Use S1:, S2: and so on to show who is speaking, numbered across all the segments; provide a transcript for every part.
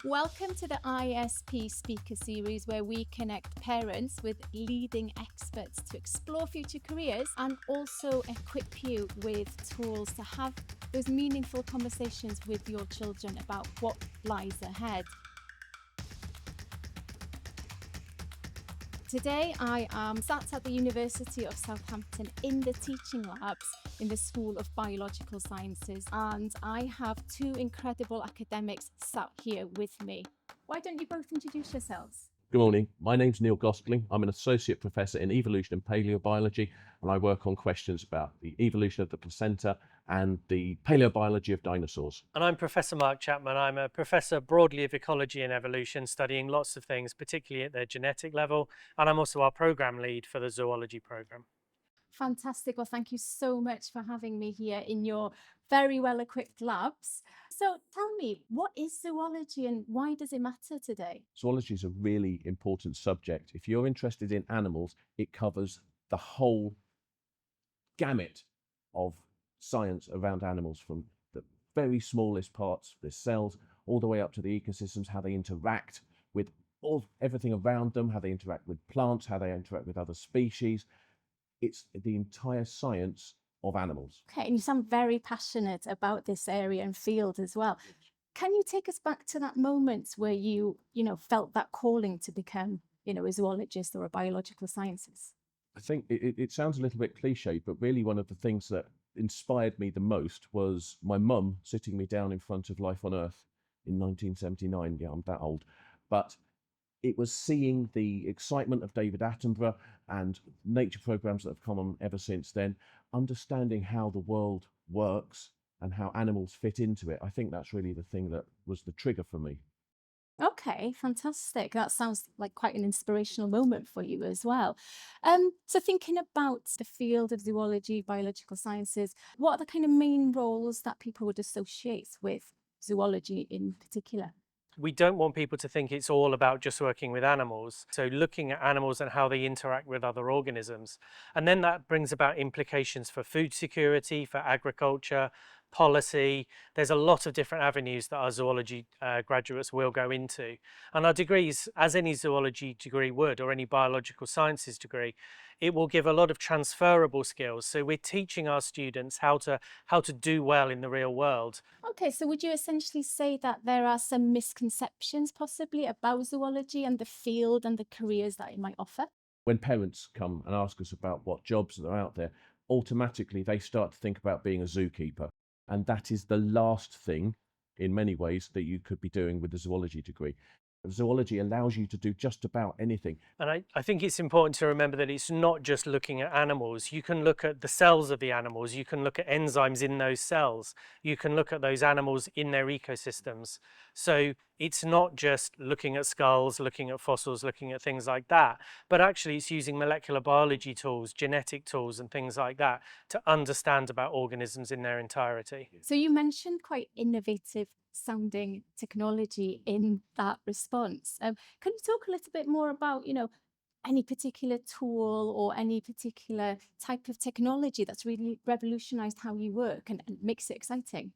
S1: Welcome to the ISP Speaker Series, where we connect parents with leading experts to explore future careers and also equip you with tools to have those meaningful conversations with your children about what lies ahead. Today, I am sat at the University of Southampton in the teaching labs in the School of Biological Sciences, and I have two incredible academics sat here with me. Why don't you both introduce yourselves?
S2: Good morning. My name's Neil Gostling. I'm an associate professor in evolution and paleobiology, and I work on questions about the evolution of the placenta and the paleobiology of dinosaurs.
S3: And I'm Professor Mark Chapman. I'm a professor broadly of ecology and evolution, studying lots of things, particularly at the genetic level. And I'm also our program lead for the zoology program.
S1: Fantastic. Well, thank you so much for having me here in your very well-equipped labs. So tell me, what is zoology and why does it matter today?
S2: Zoology is a really important subject. If you're interested in animals, it covers the whole gamut of science around animals, from the very smallest parts, the cells, all the way up to the ecosystems, how they interact with everything around them, how they interact with plants, how they interact with other species. It's the entire science of animals.
S1: Okay, and you sound very passionate about this area and field as well. Can you take us back to that moment where you felt that calling to become, a zoologist or a biological sciences?
S2: I think it sounds a little bit cliche, but really one of the things that inspired me the most was my mum sitting me down in front of Life on Earth in 1979. Yeah, I'm that old. But it was seeing the excitement of David Attenborough and nature programs that have come on ever since then, understanding how the world works and how animals fit into it. I think that's really the thing that was the trigger for me.
S1: Okay, fantastic. That sounds like quite an inspirational moment for you as well. So thinking about the field of zoology, biological sciences, what are the kind of main roles that people would associate with zoology in particular?
S3: We don't want people to think it's all about just working with animals. So looking at animals and how they interact with other organisms. And then that brings about implications for food security, for agriculture, policy. There's a lot of different avenues that our zoology graduates will go into. And our degrees, as any zoology degree would, or any biological sciences degree, it will give a lot of transferable skills. So we're teaching our students how to do well in the real world.
S1: Okay, so would you essentially say that there are some misconceptions possibly about zoology and the field and the careers that it might offer?
S2: When parents come and ask us about what jobs are out there, automatically they start to think about being a zookeeper. And that is the last thing, in many ways, that you could be doing with a zoology degree. Zoology allows you to do just about anything.
S3: And I think it's important to remember that it's not just looking at animals. You can look at the cells of the animals. You can look at enzymes in those cells. You can look at those animals in their ecosystems. So it's not just looking at skulls, looking at fossils, looking at things like that, but actually it's using molecular biology tools, genetic tools and things like that to understand about organisms in their entirety.
S1: So you mentioned quite innovative sounding technology in that response. Can you talk a little bit more about, any particular tool or any particular type of technology that's really revolutionized how you work and makes it exciting?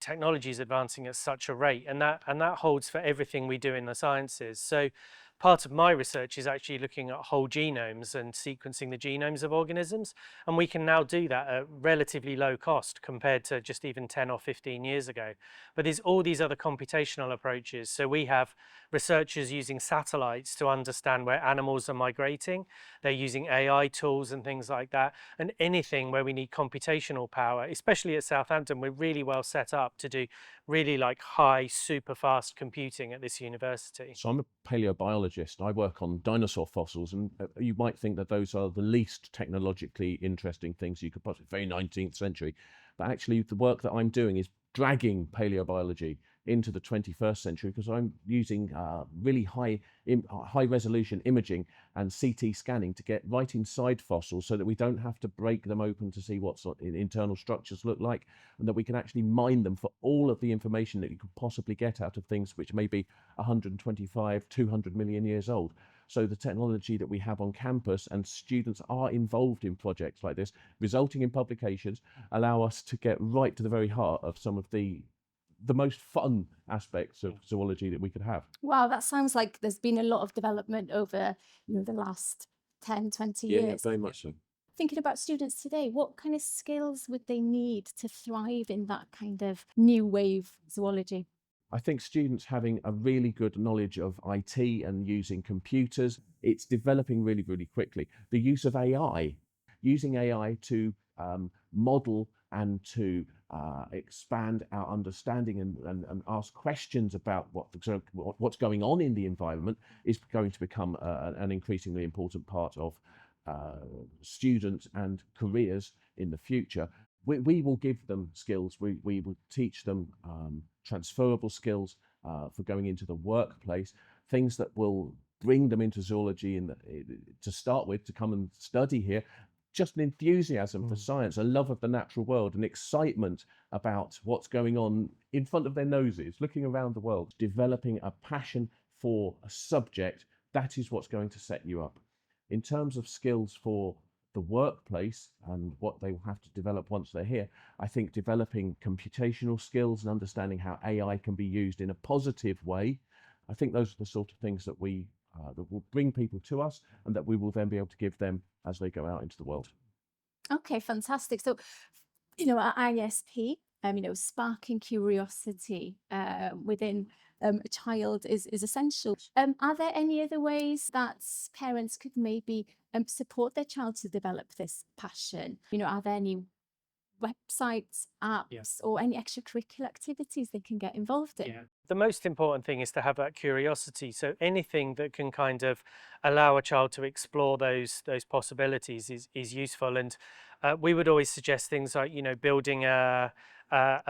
S3: Technology is advancing at such a rate, and that holds for everything we do in the sciences. So part of my research is actually looking at whole genomes and sequencing the genomes of organisms, and we can now do that at relatively low cost compared to just even 10 or 15 years ago. But there's all these other computational approaches. So we have researchers using satellites to understand where animals are migrating. They're using AI tools and things like that, and anything where we need computational power, especially at Southampton, we're really well set up to do really like high, super fast computing at this university.
S2: So I'm a paleobiologist. I work on dinosaur fossils, and you might think that those are the least technologically interesting things you could possibly, very 19th century. But actually the work that I'm doing is dragging paleobiology into the 21st century, because I'm using really high resolution imaging and CT scanning to get right inside fossils, so that we don't have to break them open to see what sort of internal structures look like, and that we can actually mine them for all of the information that you could possibly get out of things which may be 125, 200 million years old. So the technology that we have on campus, and students are involved in projects like this, resulting in publications, allow us to get right to the very heart of some of the the most fun aspects of zoology that we could have.
S1: Wow, that sounds like there's been a lot of development over, the last 10, 20 years.
S2: Very much so.
S1: Thinking about students today, what kind of skills would they need to thrive in that kind of new wave zoology?
S2: I think students having a really good knowledge of IT and using computers, it's developing really, really quickly. The use of AI, using AI to model and to expand our understanding and ask questions about what's going on in the environment is going to become an increasingly important part of students and careers in the future. We will give them skills. We will teach them transferable skills for going into the workplace, things that will bring them into zoology to start with, to come and study here. Just an enthusiasm for science, a love of the natural world, an excitement about what's going on in front of their noses, looking around the world, developing a passion for a subject. That is what's going to set you up. In terms of skills for the workplace and what they will have to develop once they're here, I think developing computational skills and understanding how AI can be used in a positive way, I think those are the sort of things that that will bring people to us and that we will then be able to give them as they go out into the world.
S1: Okay, fantastic. So, at ISP, sparking curiosity within a child is essential. Are there any other ways that parents could maybe support their child to develop this passion? Are there any websites, apps, or any extracurricular activities they can get involved in?
S3: The most important thing is to have that curiosity. So anything that can kind of allow a child to explore those possibilities is useful. And we would always suggest things like, building a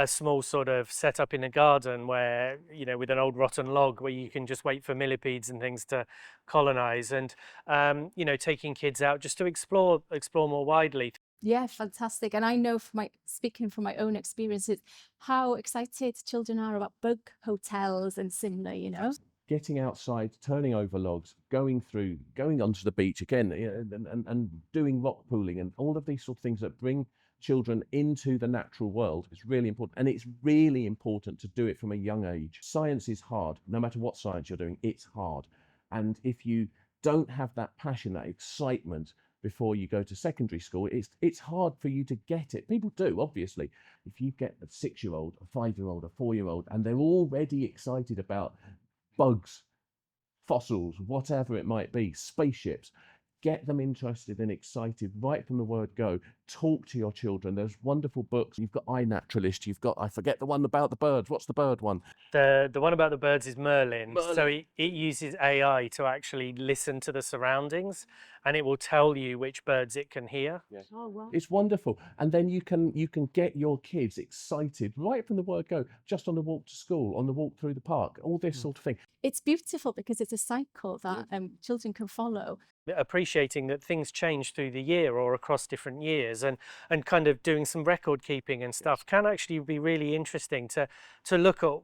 S3: small sort of setup in a garden where, with an old rotten log where you can just wait for millipedes and things to colonize, and, taking kids out just to explore more widely.
S1: Yeah, fantastic. And I know speaking from my own experiences, how excited children are about bug hotels and similar.
S2: Getting outside, turning over logs, going onto the beach again, and doing rock pooling and all of these sort of things that bring children into the natural world is really important. And it's really important to do it from a young age. Science is hard. No matter what science you're doing, it's hard. And if you don't have that passion, that excitement before you go to secondary school, it's hard for you to get it. People do, obviously. If you get a 6-year-old, a 5-year-old, a 4-year-old, and they're already excited about bugs, fossils, whatever it might be, spaceships, get them interested and excited right from the word go. Talk to your children. There's wonderful books. You've got iNaturalist. You've got, I forget the one about the birds. What's the bird one?
S3: The one about the birds is Merlin. So it uses AI to actually listen to the surroundings, and it will tell you which birds it can hear.
S2: Yes.
S1: Oh, wow.
S2: It's wonderful. And then you can get your kids excited right from the word go, just on the walk to school, on the walk through the park, all this sort of thing.
S1: It's beautiful because it's a cycle that children can follow.
S3: Appreciating that things change through the year or across different years, and kind of doing some record keeping and stuff can actually be really interesting to look at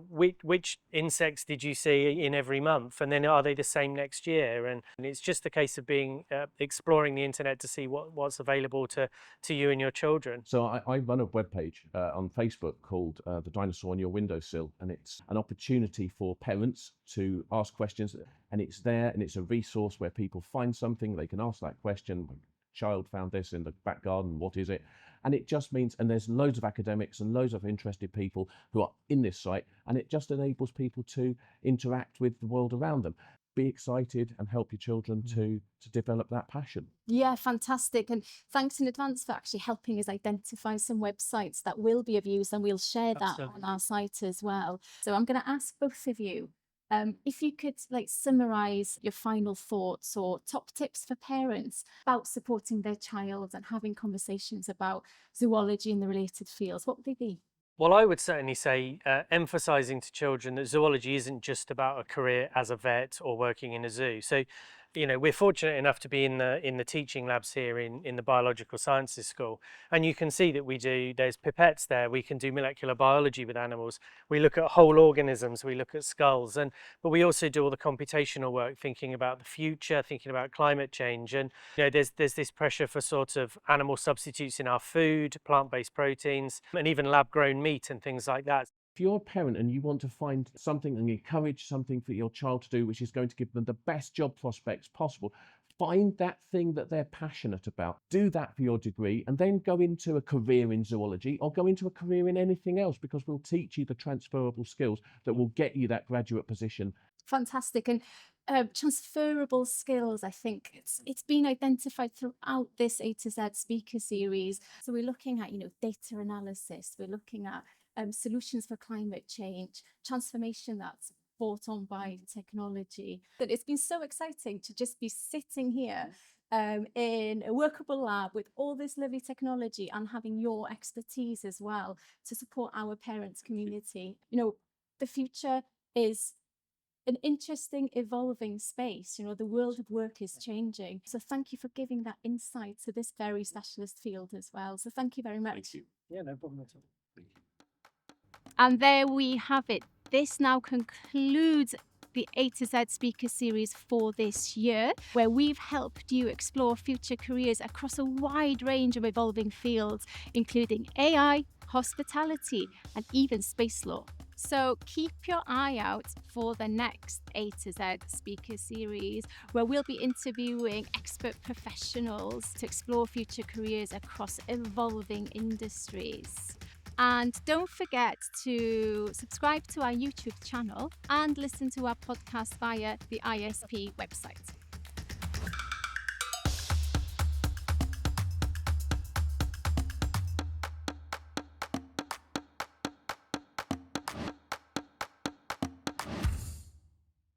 S3: which insects did you see in every month, and then are they the same next year, and it's just a case of being exploring the internet to see what's available to you and your children.
S2: So I run a webpage on Facebook called The Dinosaur on Your Windowsill, and it's an opportunity for parents to ask questions, and it's there, and it's a resource where people find something, they can ask that question. My child found this in the back garden, what is it? And it just means, and there's loads of academics and loads of interested people who are in this site, and it just enables people to interact with the world around them. Be excited and help your children to develop that passion.
S1: Yeah, fantastic. And thanks in advance for actually helping us identify some websites that will be of use, and we'll share that on our site as well. So I'm going to ask both of you, if you could summarize your final thoughts or top tips for parents about supporting their child and having conversations about zoology and the related fields, what would they be?
S3: Well, I would certainly say emphasising to children that zoology isn't just about a career as a vet or working in a zoo. So, we're fortunate enough to be in the teaching labs here in the biological sciences school, and you can see that there's pipettes there. We can do molecular biology with animals. We look at whole organisms. We look at skulls, but we also do all the computational work, thinking about the future, thinking about climate change. And there's this pressure for sort of animal substitutes in our food, plant-based proteins, and even lab-grown meat and things like that.
S2: If you're a parent and you want to find something and encourage something for your child to do, which is going to give them the best job prospects possible, find that thing that they're passionate about. Do that for your degree and then go into a career in zoology or go into a career in anything else, because we'll teach you the transferable skills that will get you that graduate position.
S1: Fantastic. And transferable skills, I think it's been identified throughout this A to Z speaker series. So we're looking at, data analysis, we're looking at solutions for climate change, transformation that's brought on by technology. That it's been so exciting to just be sitting here in a workable lab with all this lovely technology and having your expertise as well to support our parents community. The future is an interesting, evolving space. The world of work is changing. So thank you for giving that insight to this very specialist field as well. So thank you very much.
S2: Thank you.
S3: Yeah, no problem at all.
S2: Thank you.
S1: And there we have it. This now concludes the A to Z speaker series for this year, where we've helped you explore future careers across a wide range of evolving fields, including AI, hospitality, and even space law. So keep your eye out for the next A to Z speaker series, where we'll be interviewing expert professionals to explore future careers across evolving industries. And don't forget to subscribe to our YouTube channel and listen to our podcast via the ISP website.